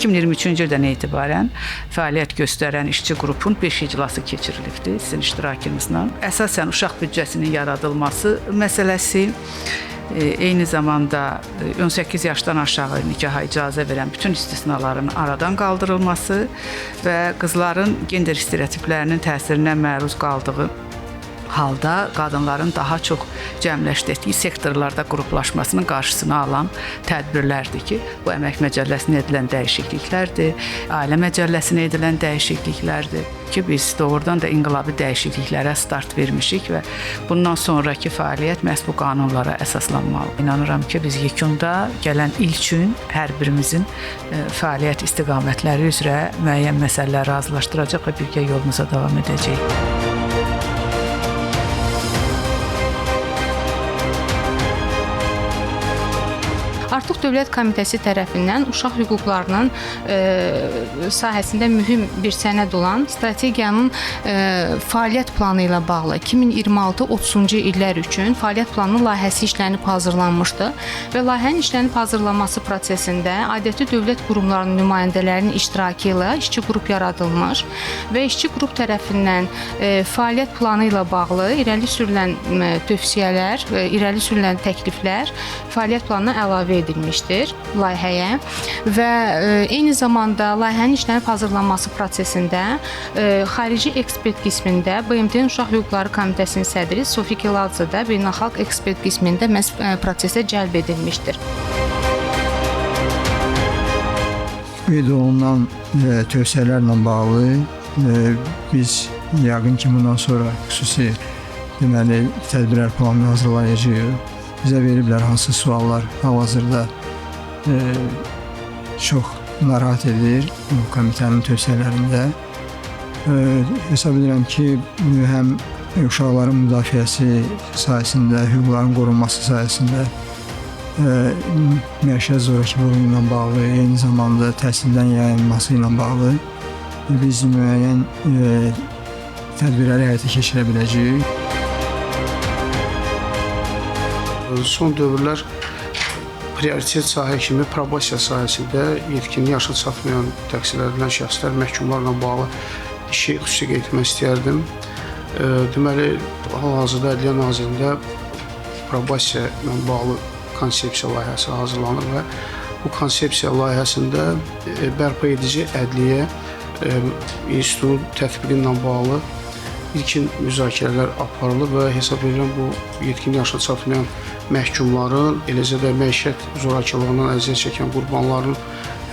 2023-cü ildən etibarən fəaliyyət göstərən işçi qrupun 5 iclası keçirilibdir sizin iştirakınızla. Əsasən uşaq büdcəsinin yaradılması məsələsi, eyni zamanda 18 yaşdan aşağı nikaha icazə verən bütün istisnaların aradan qaldırılması və qızların gender stereotiplərinin təsirinə məruz qaldığı halda qadınların daha çox cəmləşdirdiyi sektorlarda qruplaşmasının qarşısını alan tədbirlərdir ki, bu Əmək Məcəlləsinə edilən dəyişikliklərdir, Ailə Məcəlləsinə edilən dəyişikliklərdir ki, biz doğrudan da inqilabi dəyişikliklərə start vermişik və bundan sonraki fəaliyyət məhz bu qanunlara əsaslanmalı. İnanıram ki, biz yekunda gələn il üçün hər birimizin fəaliyyət istiqamətləri üzrə müəyyən məsələləri razılaşdıracaq və birgə yolumuza davam edəcəyik. Artıq Dövlət Komitəsi tərəfindən uşaq hüquqlarının sahəsində mühüm bir sənəd olan strategiyanın fəaliyyət planı ilə bağlı 2026-30-cu illər üçün fəaliyyət planının layihəsi işlənib hazırlanmışdı və layihənin işlənib hazırlanması prosesində aidiyyatı dövlət qurumlarının nümayəndələrinin iştirakı ilə işçi qrup yaradılmış və işçi qrup tərəfindən fəaliyyət planı ilə bağlı irəli sürülən tövsiyələr, irəli sürülən təkliflər fəaliyyət planına əlavə edilmişdir layihəyə və eyni zamanda layihənin işlənib hazırlanması prosesində xarici ekspert qismində BMT-nin Uşaq Hüquqları Komitəsinin sədri Sofi Kiladze də beynəlxalq ekspert qismində məhz prosesə cəlb edilmişdir. Qeyd olunan tövsiyələrlə bağlı biz yəqin ki, bundan sonra xüsusi tədbirlər planını hazırlayacağıq. Bizə veriblər hansı suallar hal-hazırda çox narahat edir bu komitənin tövsiyələrində. Hesab edirəm ki, həm uşaqların müdafiəsi sahəsində, hüquqların qorunması sahəsində, məişət zorakılığı ilə bağlı, eyni zamanda təhsildən yayınması ilə bağlı biz müəyyən tədbirləri həyata keçirə biləcəyik. Son dövrlər prioritet sahə kimi probasiya sahəsində yetkinlik yaşa çatmayan təqsir edilən şəxslər məhkumlarla bağlı işi xüsusi qeyd etmək istəyərdim. Deməli, hal-hazırda Ədliyyə Nazirliyində probasiya ilə bağlı konsepsiya layihəsi hazırlanır və bu konsepsiya layihəsində bərpa edici ədliyyə institutu tətbiqi ilə bağlı ilkin müzakirələr aparılır və hesab edirəm bu yetkinlik yaşa çatmayan məhkumların, eləcə də məişət zorakılığından əziyyət çəkən qurbanların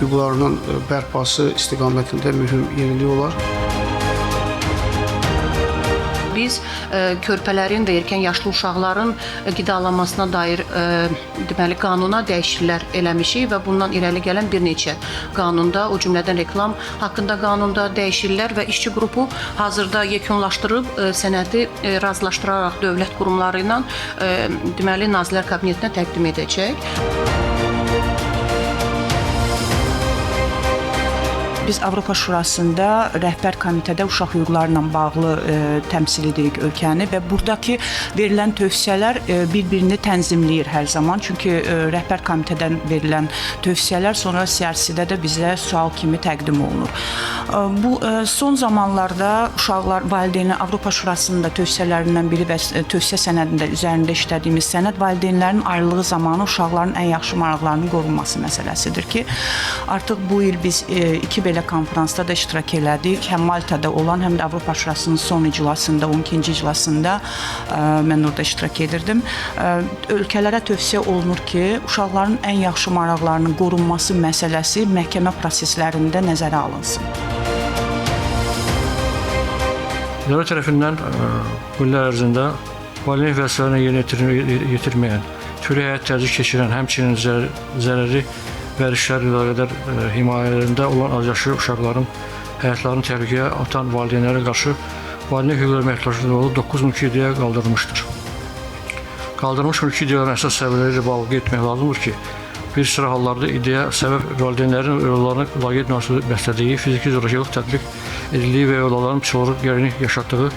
hüquqlarının bərpası istiqamətində mühüm yenilik olar. Biz körpələrin və erkən yaşlı uşaqların qidalanmasına dair deməli qanuna dəyişikliklər eləmişik və bundan irəli gələn bir neçə qanunda, o cümlədən reklam haqqında qanunda dəyişikliklər və işçi qrupu hazırda yekunlaşdırıb sənədi razılaşdıraraq dövlət qurumları ilə deməli Nazirlər Kabinetinə təqdim edəcək. Biz Avropa Şurasında rəhbər komitədə uşaq hüquqları ilə bağlı təmsil edirik ölkəni və buradakı verilən tövsiyələr bir-birini tənzimləyir hər zaman. Çünki rəhbər komitədən verilən tövsiyələr sonra siyasidə də bizə sual kimi təqdim olunur. Bu son zamanlarda uşaqlar valideyni Avropa Şurasının da tövsiyələrindən biri və tövsiyə sənədində üzərində işlədiyimiz sənəd valideynlərin ayrılığı zamanı uşaqların ən yaxşı maraqlarının qorunması məsələsidir ki, artıq bu il biz iki belə konferansda da iştirak elədik. Həm Maltada olan, həm də Avropa Şurasının son iclasında, 12-ci iclasında mən orada iştirak edirdim. Ölkələrə tövsiyə olunur ki, uşaqların ən yaxşı maraqlarının qorunması məsələsi məhkəmə proseslərində nəzərə alınsın. Dövlət tərəfindən bu illər ərzində valideyn vəzifələrini yerinə yetirməyən, türlü həyat tərzi keçirən, həmçinin zərəri vərişlər ilə qədər himayələrində olan azyaşlı uşaqların həyatlarını təhlükəyə atan valideynlərə qarşı valideyn hüquqları məhdudlaşdırılması 9 mülki iddia qaldırılmışdır. Qaldırılmış mülki iddiaların əsas səbəbləri ilə bağlı qeyd etmək lazımdır ki, bir sıra hallarda iddia səbəb valideynlərin övladlarına laqeyd münasibət bəslədiyi, fiziki zorakılıq tətbiq edildiyi və övladların psixoloji gərginlik yaşatdığı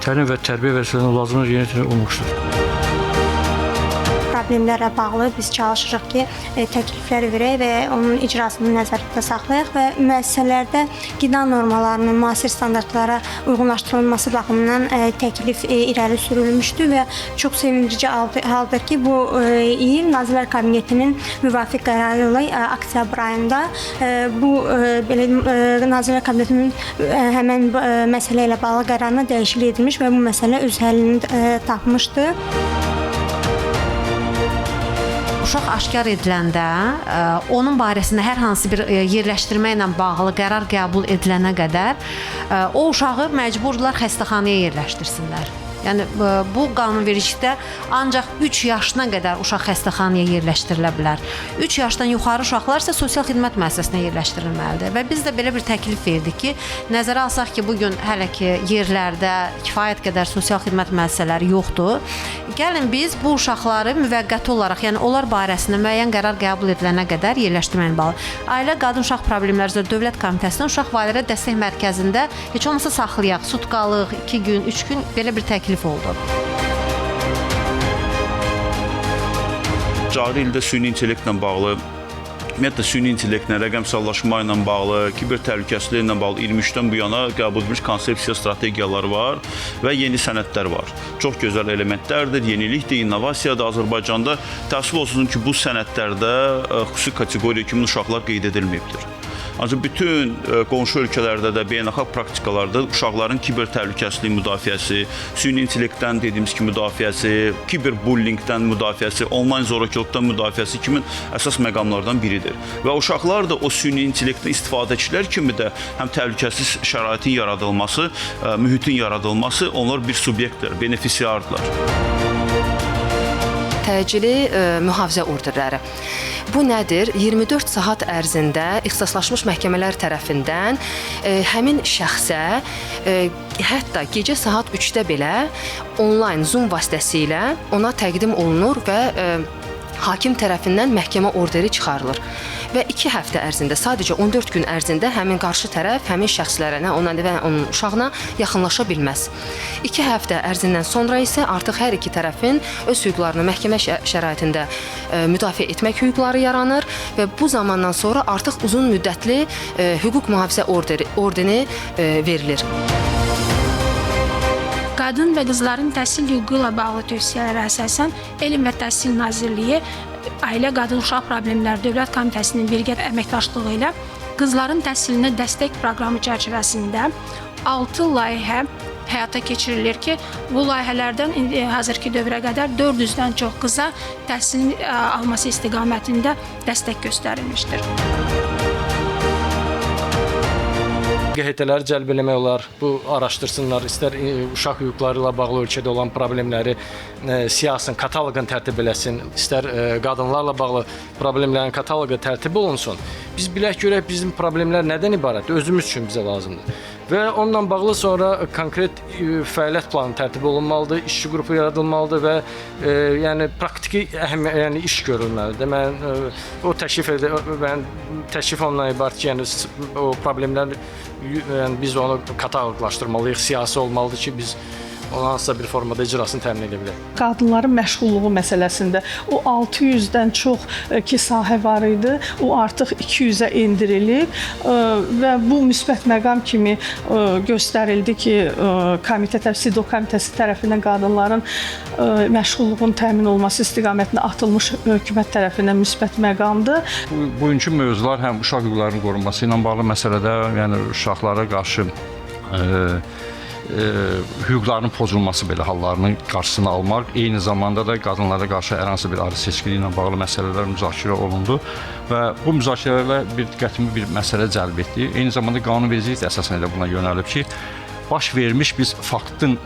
təlim və tərbiyə vəzifələrinin lazımlı yerinə olunmuşdur. problemlərlə bağlı biz çalışırıq ki, təkliflər verək və onun icrasını nəzərdə saxlayaq və müəssisələrdə qida normalarının müasir standartlara uyğunlaşdırılması baxımından təklif irəli sürülmüşdü və çox sevindirici haldır ki, bu il Nazirlər Kabinetinin müvafiq qərarı ilə oktyabr ayında bu belə Nazirlər Kabinetinin həmin məsələ ilə bağlı qərarına dəyişiklik edilmiş və bu məsələ öz həllini tapmışdı. Uşaq aşkar ediləndə, onun barəsində hər hansı bir yerləşdirmə ilə bağlı qərar qəbul edilənə qədər o uşağı məcburdular xəstəxanaya yerləşdirsinlər. Yəni bu qanunvericilikdə ancaq 3 yaşına qədər uşaq xəstəxanaya yerləşdirilə bilər. 3 yaşdan yuxarı uşaqlar isə sosial xidmət müəssisəsinə yerləşdirilməlidir və biz də belə bir təklif verdik ki, nəzərə alsaq ki, bu gün hələ ki yerlərdə kifayət qədər sosial xidmət müəssisələri yoxdur. Gəlin biz bu uşaqları müvəqqəti olaraq, yəni onlar barəsində müəyyən qərar qəbul edilənə qədər yerləşdirməni bağlı. Ailə Qadın Uşaq Problemləri üzrə Dövlət Komitəsinin Uşaq Valideynlər Dəstək Mərkəzində heç olmasa saxlayaq, sutkalıq, 2 gün, 3 gün belə bir təklif oldu. Cari ildə süni intellektlə bağlı, ümumiyyətlə süni intellektlə, rəqəmsallaşma ilə bağlı, kiber təhlükəsizliyi ilə bağlı 23-dən bu yana qəbul edilmiş konsepsiya strategiyalar var və yeni sənədlər var. Çox gözəl elementlərdir, yenilikdir, innovasiyadır. Azərbaycanda təəssüf olsun ki, bu sənədlərdə xüsusi kateqoriya kimi uşaqlar qeyd edilməyibdir. Ancaq bütün qonşu ölkələrdə də beynəlxalq praktikalarda uşaqların kiber təhlükəsizliyi müdafiəsi, süni intellektdən dediyimiz kimi müdafiəsi, kiberbullyingdən müdafiəsi, onlayn zorakılıqdan müdafiəsi kimi əsas məqamlardan biridir. Və uşaqlar da o süni intellektdən istifadəçilər kimi də həm təhlükəsiz şəraitin yaradılması, mühitin yaradılması, onlar bir subyektdir, benefisiardılar. Təcili mühafizə orderləri. Bu nədir? 24 saat ərzində ixtisaslaşmış məhkəmələr tərəfindən həmin şəxsə hətta gecə saat 3-də belə onlayn Zoom vasitəsilə ona təqdim olunur və hakim tərəfindən məhkəmə orderi çıxarılır. Və 2 həftə ərzində, sadəcə 14 gün ərzində həmin qarşı tərəf həmin şəxslərə, ona və onun uşağına yaxınlaşa bilməz. 2 həftə ərzindən sonra isə artıq hər iki tərəfin öz hüquqlarını məhkəmə şəraitində müdafiə etmək hüquqları yaranır və bu zamandan sonra artıq uzun müddətli hüquq mühafizə ordeni verilir. Qadın və qızların təhsil hüququ ilə bağlı tövsiyələrə əsasən Elm və Təhsil Nazirliyi Ailə Qadın Uşaq Problemləri Dövlət Komitəsinin birgə əməkdaşlığı ilə qızların təhsilinə dəstək proqramı çərçivəsində 6 layihə həyata keçirilir ki, bu layihələrdən hazırki dövrə qədər 400-dən çox qıza təhsil alması istiqamətində dəstək göstərilmişdir. QHT-ləri cəlb eləmək olar, bu araşdırsınlar, istər uşaq hüquqları ilə bağlı ölkədə olan problemləri siyasın, kataloqun tərtib eləsin, istər qadınlarla bağlı problemlərin kataloqu tərtib olunsun. Biz bilək görək bizim problemlər nədən ibarətdir, özümüz üçün bizə lazımdır. Və onunla bağlı sonra konkret fəaliyyət planı tərtib olunmalıdır, işçi qrupu yaradılmalıdır və yəni praktiki yəni iş görülməlidir. Mən o təklif ondan ibarət ki, yəni o problemlər yəni biz onu kataloqlaşdırmalıyıq, siyasi olmalıdır ki, biz onun hansısa bir formada icrasını təmin edə bilək. Qadınların məşğulluğu məsələsində o 600-dən çox ki sahə var idi, o artıq 200-ə endirilib və bu müsbət məqam kimi göstərildi ki, SİDO komitəsi tərəfindən qadınların məşğulluğun təmin olması istiqamətində atılmış hökumət tərəfindən müsbət məqamdır. Bugünkü mövzular həm uşaq hüquqlarının qorunması ilə bağlı məsələdə, yəni uşaqlara qarşı hüquqlarının pozulması belə hallarının qarşısını almaq, eyni zamanda da qadınlara qarşı hər hansı bir ayrı seçkili ilə bağlı məsələlər müzakirə olundu və bu müzakirələrlə bir diqqətimi bir məsələ cəlb etdi. Eyni zamanda qanunvericilik də əsasən elə buna yönəlib ki, baş vermiş biz faktın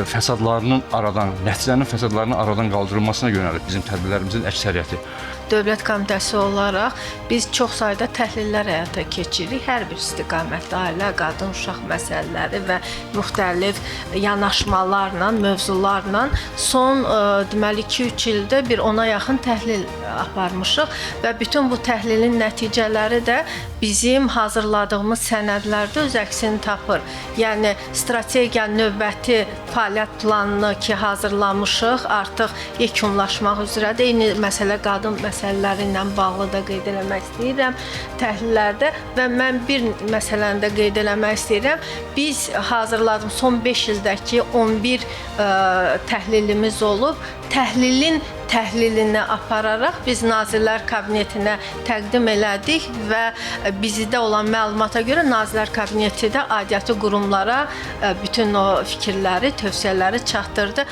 fəsadlarının aradan, nəticənin fəsadlarının aradan qaldırılmasına yönəlib bizim tədbirlərimizin əksəriyyəti. Dövlət Komitəsi olaraq biz çox sayda təhlillər həyata keçiririk. Hər bir istiqamətdə ailə, qadın, uşaq məsələləri və müxtəlif yanaşmalarla, mövzularla son deməli 2-3 ildə bir 10-a yaxın təhlil aparmışıq və bütün bu təhlilin nəticələri də bizim hazırladığımız sənədlərdə öz əksini tapır. Yəni strategiya növbəti fəaliyyət planını ki hazırlamışıq, artıq yekunlaşmaq üzrədir. Eyni məsələ qadın məsələləri ilə bağlı da qeyd eləmək istəyirəm təhlillərdə və mən bir məsələni də qeyd eləmək istəyirəm. Biz hazırladığımız son 5 ildəki 11 təhlilimiz olub. Təhlilin təhlilini apararaq biz Nazirlər Kabinetinə təqdim elədik və bizdə olan məlumata görə Nazirlər Kabineti də aidiyyatı qurumlara bütün o fikirləri, tövsiyələri çatdırdı.